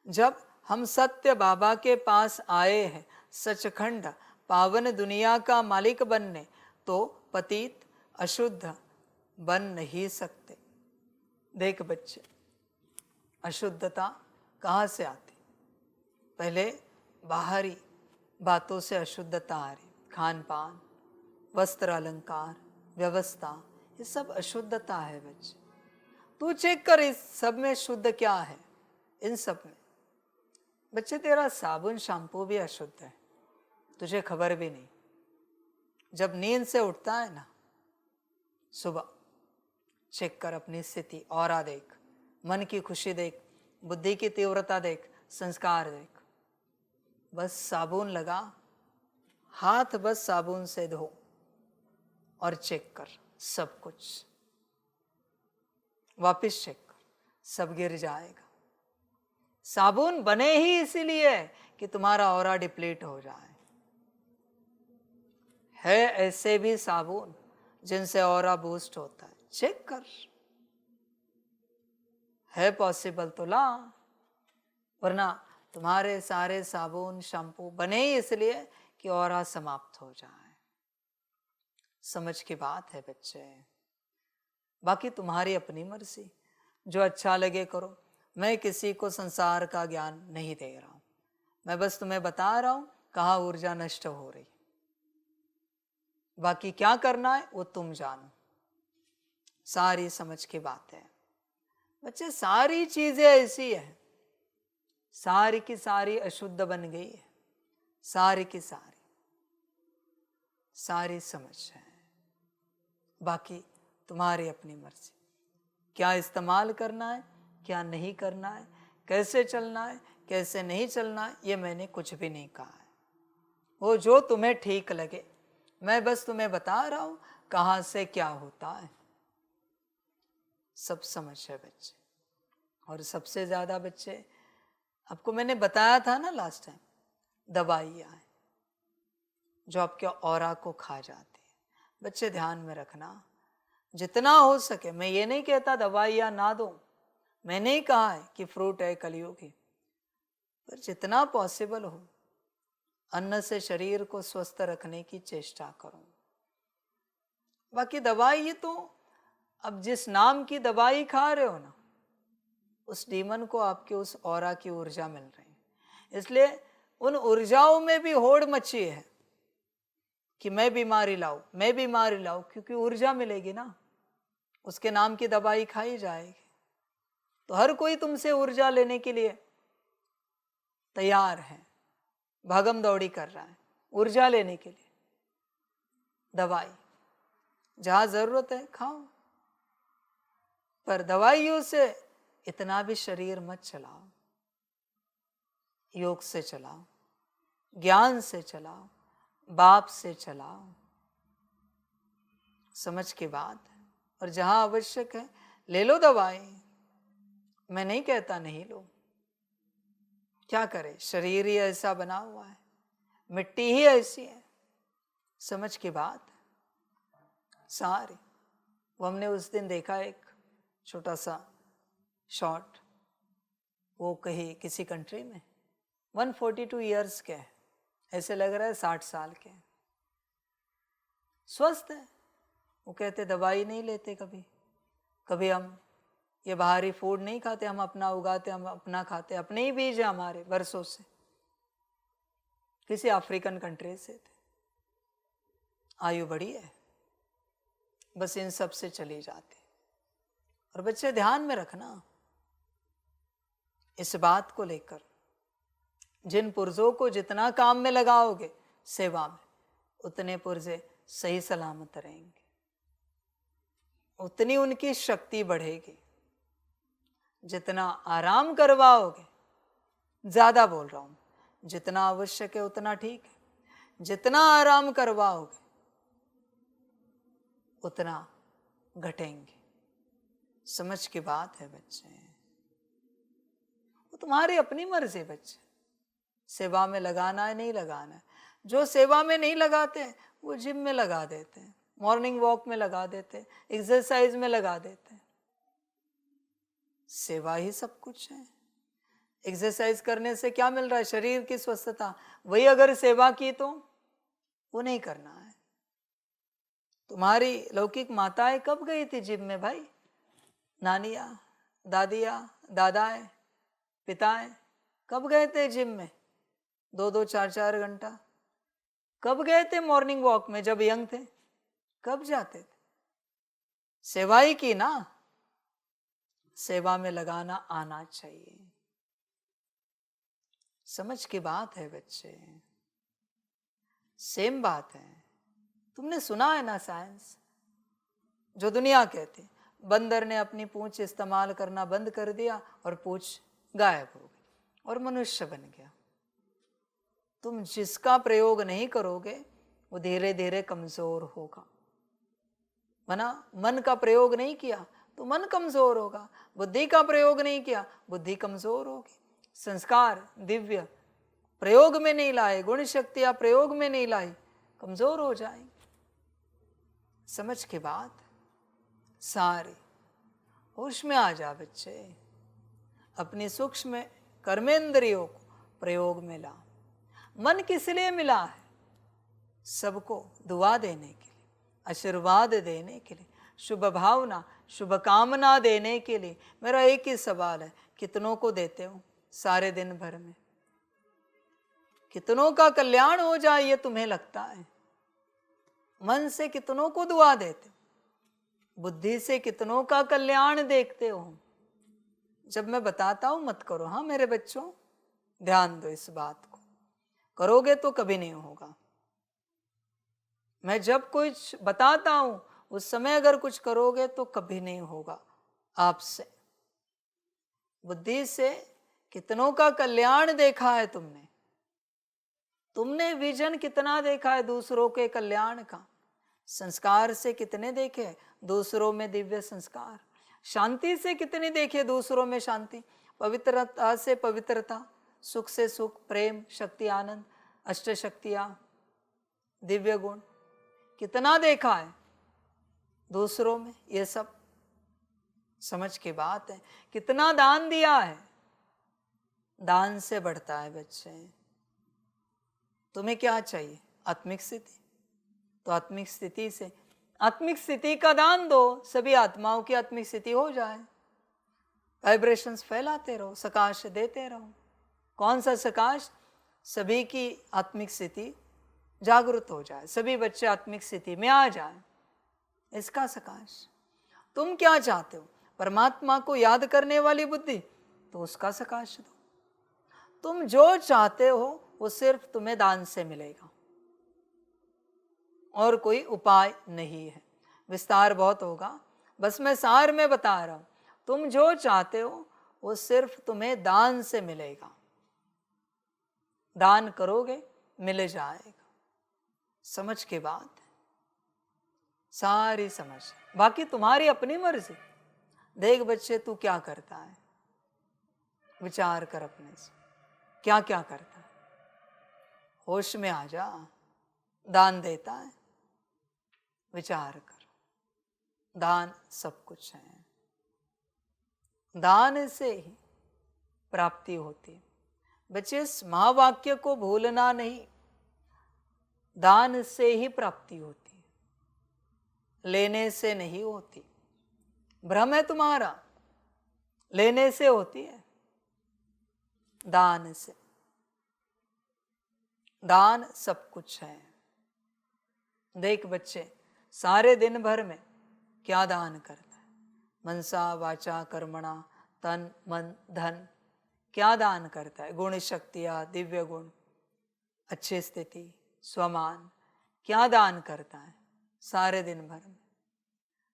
जब हम सत्य बाबा के पास आए हैं सचखंड पावन दुनिया का मालिक बनने, तो पतित अशुद्ध बन नहीं सकते। देख बच्चे, अशुद्धता कहाँ से आती? पहले बाहरी बातों से अशुद्धता आ रही, खान पान, वस्त्र अलंकार, व्यवस्था, ये सब अशुद्धता है बच्चे। तू चेक कर इस सब में शुद्ध क्या है। इन सब में बच्चे तेरा साबुन शैम्पू भी अशुद्ध है, तुझे खबर भी नहीं। जब नींद से उठता है ना सुबह, चेक कर अपनी स्थिति, औरा देख, मन की खुशी देख, बुद्धि की तीव्रता देख, संस्कार देख। बस साबुन लगा, हाथ बस साबुन से धो और चेक कर सब कुछ, वापिस चेक कर, सब गिर जाएगा। साबुन बने ही इसीलिए कि तुम्हारा ऑरा डिप्लीट हो जाए। है ऐसे भी साबुन जिनसे ऑरा बूस्ट होता है, चेक कर, है पॉसिबल तो ला, वरना तुम्हारे सारे साबुन शैम्पू बने ही इसलिए कि ऑरा समाप्त हो जाए। समझ की बात है बच्चे। बाकी तुम्हारी अपनी मर्जी, जो अच्छा लगे करो। मैं किसी को संसार का ज्ञान नहीं दे रहा हूं, मैं बस तुम्हें बता रहा हूं कहाँ ऊर्जा नष्ट हो रही। बाकी क्या करना है वो तुम जानो, सारी समझ की बात है बच्चे। सारी चीजें ऐसी है, सारी की सारी अशुद्ध बन गई है, सारी की सारी, सारी समझ है। बाकी तुम्हारी अपनी मर्जी, क्या इस्तेमाल करना है, क्या नहीं करना है, कैसे चलना है, कैसे नहीं चलना है, ये मैंने कुछ भी नहीं कहा है। वो जो तुम्हें ठीक लगे, मैं बस तुम्हें बता रहा हूं कहाँ से क्या होता है। सब समझ है बच्चे। और सबसे ज्यादा बच्चे, आपको मैंने बताया था ना लास्ट टाइम, दवाइयाँ हैं जो आपके ऑरा को खा जाती है। बच्चे ध्यान में रखना, जितना हो सके। मैं ये नहीं कहता दवाइयाँ ना दो, मैंने ही कहा है कि फ्रूट है कलियुगी, पर जितना पॉसिबल हो अन्न से शरीर को स्वस्थ रखने की चेष्टा करो। बाकी दवाई ये तो, अब जिस नाम की दवाई खा रहे हो ना, उस डीमन को आपके उस ऑरा की ऊर्जा मिल रही है, इसलिए उन ऊर्जाओं में भी होड़ मची है कि मैं बीमारी लाऊं, मैं बीमारी लाऊं, क्योंकि ऊर्जा मिलेगी ना, उसके नाम की दवाई खाई जाएगी। तो हर कोई तुमसे ऊर्जा लेने के लिए तैयार है, भागम दौड़ी कर रहा है ऊर्जा लेने के लिए। दवाई जहां जरूरत है खाओ, पर दवाइयों से इतना भी शरीर मत चलाओ। योग से चलाओ, ज्ञान से चलाओ, बाप से चलाओ। समझ की बात है। और जहां आवश्यक है ले लो दवाई, मैं नहीं कहता नहीं लो। क्या करे, शरीर ही ऐसा बना हुआ है, मिट्टी ही ऐसी है। समझ की बात है सारी। वो हमने उस दिन देखा एक छोटा सा शॉर्ट, वो कहीं किसी कंट्री में 142 ईयर्स के है, ऐसे लग रहा है 60 साल के, स्वस्थ है। वो कहते दवाई नहीं लेते, कभी कभी हम ये बाहरी फूड नहीं खाते, हम अपना उगाते, हम अपना खाते, अपने ही बीज है हमारे बरसों से। किसी अफ्रीकन कंट्री से थे, आयु बड़ी है, बस इन सब से चली जाती। और बच्चे ध्यान में रखना इस बात को लेकर, जिन पुर्जों को जितना काम में लगाओगे सेवा में, उतने पुर्जे सही सलामत रहेंगे, उतनी उनकी शक्ति बढ़ेगी। जितना आराम करवाओगे, ज्यादा बोल रहा हूं, जितना आवश्यक है उतना ठीक है, जितना आराम करवाओगे उतना घटेंगे। समझ की बात है बच्चे। वो तुम्हारी अपनी मर्जी बच्चे, सेवा में लगाना है नहीं लगाना है। जो सेवा में नहीं लगाते वो जिम में लगा देते हैं, मॉर्निंग वॉक में लगा देते हैं, एक्सरसाइज में लगा देते हैं। सेवा ही सब कुछ है। एक्सरसाइज करने से क्या मिल रहा है? शरीर की स्वस्थता। वही अगर सेवा की तो वो नहीं करना है। तुम्हारी लौकिक माताएं कब गई थी जिम में भाई? नानिया, दादिया, दादाएं, पिताएं कब गए थे जिम में? 2-2, 4-4 घंटा। कब गए थे मॉर्निंग वॉक में जब यंग थे? कब जाते थे? सेवा ही की ना। सेवा में लगाना आना चाहिए। समझ की बात है बच्चे, सेम बात है। तुमने सुना है ना साइंस, जो दुनिया कहती, बंदर ने अपनी पूंछ इस्तेमाल करना बंद कर दिया और पूंछ गायब हो गई और मनुष्य बन गया। तुम जिसका प्रयोग नहीं करोगे वो धीरे धीरे कमजोर होगा। मना मन का प्रयोग नहीं किया तो मन कमजोर होगा। बुद्धि का प्रयोग नहीं किया, बुद्धि कमजोर होगी। संस्कार दिव्य प्रयोग में नहीं लाए, गुण शक्तियां प्रयोग में नहीं लाई, कमजोर हो जाएंगे। समझ के बात सारे होश में आ जा बच्चे। अपनी सूक्ष्म कर्मेंद्रियों को प्रयोग में ला। मन किस लिए मिला है? सबको दुआ देने के लिए, आशीर्वाद देने के लिए, शुभ भावना शुभ कामना देने के लिए। मेरा एक ही सवाल है, कितनों को देते हो सारे दिन भर में? कितनों का कल्याण हो जाए ये तुम्हें लगता है? मन से कितनों को दुआ देते हो? बुद्धि से कितनों का कल्याण देखते हो? जब मैं बताता हूं मत करो। हाँ मेरे बच्चों, ध्यान दो इस बात को। करोगे तो कभी नहीं होगा। मैं जब कुछ बताता हूं उस समय अगर कुछ करोगे तो कभी नहीं होगा आपसे। बुद्धि से कितनों का कल्याण देखा है तुमने? तुमने विजन कितना देखा है दूसरों के कल्याण का? संस्कार से कितने देखे दूसरों में दिव्य संस्कार? शांति से कितने देखे दूसरों में शांति? पवित्रता से पवित्रता, सुख से सुख, प्रेम, शक्ति, आनंद, अष्ट शक्तियां, दिव्य गुण कितना देखा है दूसरों में? ये सब समझ की बात है। कितना दान दिया है? दान से बढ़ता है बच्चे। तुम्हें क्या चाहिए? आत्मिक स्थिति। तो आत्मिक स्थिति से, आत्मिक स्थिति का दान दो, सभी आत्माओं की आत्मिक स्थिति हो जाए। वाइब्रेशंस फैलाते रहो, सकाश देते रहो। कौन सा सकाश? सभी की आत्मिक स्थिति जागृत हो जाए, सभी बच्चे आत्मिक स्थिति में आ जाए, इसका सकाश। तुम क्या चाहते हो? परमात्मा को याद करने वाली बुद्धि, तो उसका सकाश दो। तुम जो चाहते हो वो सिर्फ तुम्हें दान से मिलेगा और कोई उपाय नहीं है। विस्तार बहुत होगा, बस मैं सार में बता रहा हूं। तुम जो चाहते हो वो सिर्फ तुम्हें दान से मिलेगा। दान करोगे मिल जाएगा। समझ के बात है, सारी समझ। बाकी तुम्हारी अपनी मर्जी। देख बच्चे, तू क्या करता है? विचार कर अपने से, क्या क्या करता है? होश में आ जा। दान देता है? विचार कर। दान सब कुछ है। दान से ही प्राप्ति होती है। बच्चे, इस महावाक्य को भूलना नहीं। दान से ही प्राप्ति होती है, लेने से नहीं होती। भ्रम है तुम्हारा, लेने से होती है, दान से। दान सब कुछ है। देख बच्चे, सारे दिन भर में क्या दान करता है? मनसा वाचा कर्मणा, तन मन धन, क्या दान करता है? गुण शक्तियां, दिव्य गुण, अच्छी स्थिति, स्वमान, क्या दान करता है सारे दिन भर में?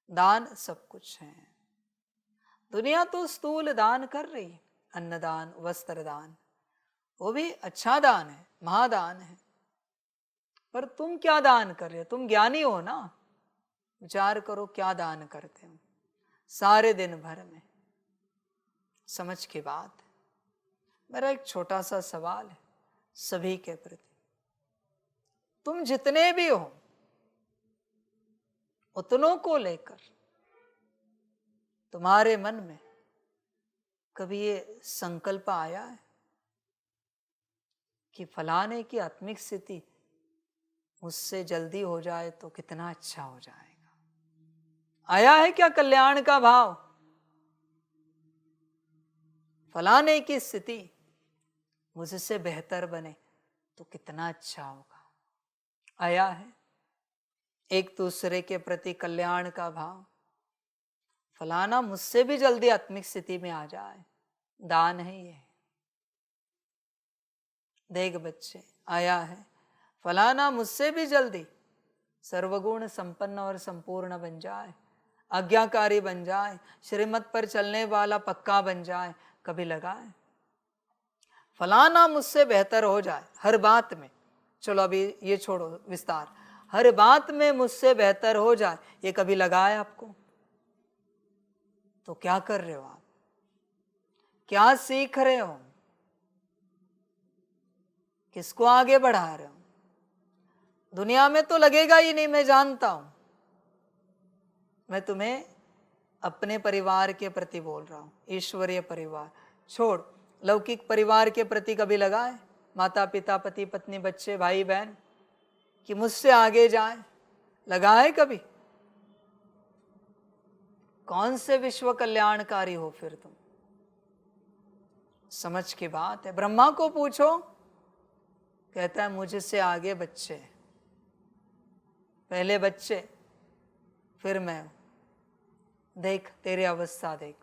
दान सब कुछ है। दुनिया तो स्थूल दान कर रही है, अन्नदान, वस्त्र दान, वो भी अच्छा दान है, महादान है। पर तुम क्या दान कर रहे हो? तुम ज्ञानी हो ना, विचार करो क्या दान करते हो सारे दिन भर में। समझ की बात है। मेरा एक छोटा सा सवाल है सभी के प्रति। तुम जितने भी हो उतनों को लेकर तुम्हारे मन में कभी ये संकल्प आया है कि फलाने की आत्मिक स्थिति मुझसे जल्दी हो जाए तो कितना अच्छा हो जाएगा? आया है क्या कल्याण का भाव? फलाने की स्थिति मुझसे बेहतर बने तो कितना अच्छा होगा? आया है एक दूसरे के प्रति कल्याण का भाव? फलाना मुझसे भी जल्दी आत्मिक स्थिति में आ जाए, दान है ये। देख बच्चे, आया है फलाना मुझसे भी जल्दी सर्वगुण संपन्न और संपूर्ण बन जाए, आज्ञाकारी बन जाए, श्रीमत पर चलने वाला पक्का बन जाए। कभी लगा है फलाना मुझसे बेहतर हो जाए हर बात में? चलो अभी ये छोड़ो विस्तार, हर बात में मुझसे बेहतर हो जाए, ये कभी लगा है आपको? तो क्या कर रहे हो आप? क्या सीख रहे हो? किसको आगे बढ़ा रहे हो? दुनिया में तो लगेगा ही नहीं, मैं जानता हूं। मैं तुम्हें अपने परिवार के प्रति बोल रहा हूं, ईश्वरीय परिवार छोड़, लौकिक परिवार के प्रति कभी लगा है? माता पिता, पति पत्नी, बच्चे, भाई बहन, कि मुझसे आगे जाए, लगा है कभी? कौन से विश्व कल्याणकारी हो फिर तुम? समझ की बात है। ब्रह्मा को पूछो, कहता है मुझसे आगे बच्चे, पहले बच्चे फिर मैं। देख तेरी अवस्था देख,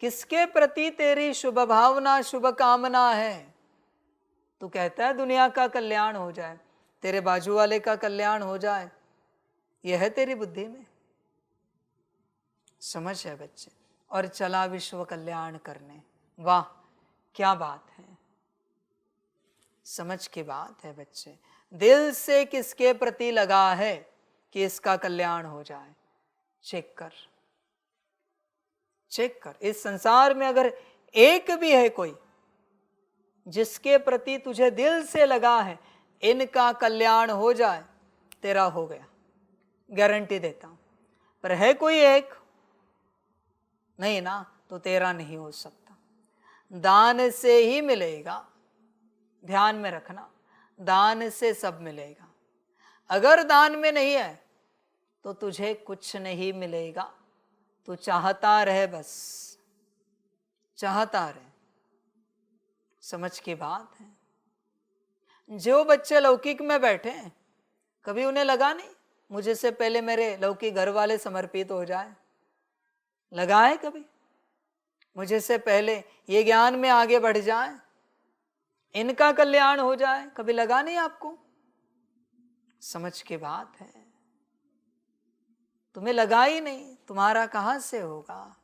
किसके प्रति तेरी शुभ भावना, शुभ कामना है? तू कहता है दुनिया का कल्याण हो जाए, तेरे बाजू वाले का कल्याण हो जाए, यह है तेरी बुद्धि में? समझ है बच्चे? और चला विश्व कल्याण करने। वाह क्या बात है, समझ की बात है बच्चे। दिल से किसके प्रति लगा है कि इसका कल्याण हो जाए? चेक कर, चेक कर। इस संसार में अगर एक भी है कोई जिसके प्रति तुझे दिल से लगा है इनका कल्याण हो जाए, तेरा हो गया, गारंटी देता हूं। पर है कोई एक? नहीं ना, तो तेरा नहीं हो सकता। दान से ही मिलेगा, ध्यान में रखना, दान से सब मिलेगा। अगर दान में नहीं है तो तुझे कुछ नहीं मिलेगा। तू चाहता रहे, बस चाहता रहे। समझ की बात है। जो बच्चे लौकिक में बैठे हैं, कभी उन्हें लगा नहीं मुझे से पहले मेरे लौकिक घर वाले समर्पित हो जाए? लगा है कभी? मुझे से पहले ये ज्ञान में आगे बढ़ जाए, इनका कल्याण हो जाए? कभी लगा नहीं आपको? समझ की बात है। तुम्हें लगा ही नहीं, तुम्हारा कहां से होगा?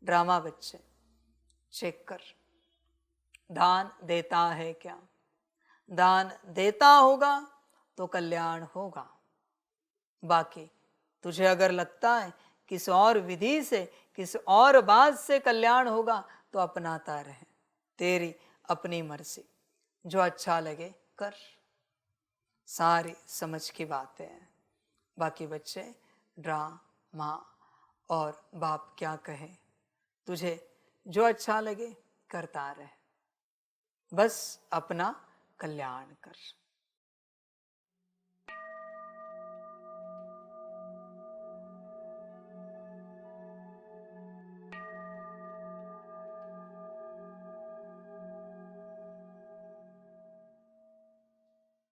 ड्रामा बच्चे, चेक कर। दान देता है क्या? दान देता होगा तो कल्याण होगा। बाकी तुझे अगर लगता है किस और विधि से, किस और बात से कल्याण होगा, तो अपनाता रहे, तेरी अपनी मर्जी, जो अच्छा लगे कर। सारी समझ की बातें हैं। बाकी बच्चे ड्रामा और बाप क्या कहे, तुझे जो अच्छा लगे करता रहे, बस अपना कल्याण कर।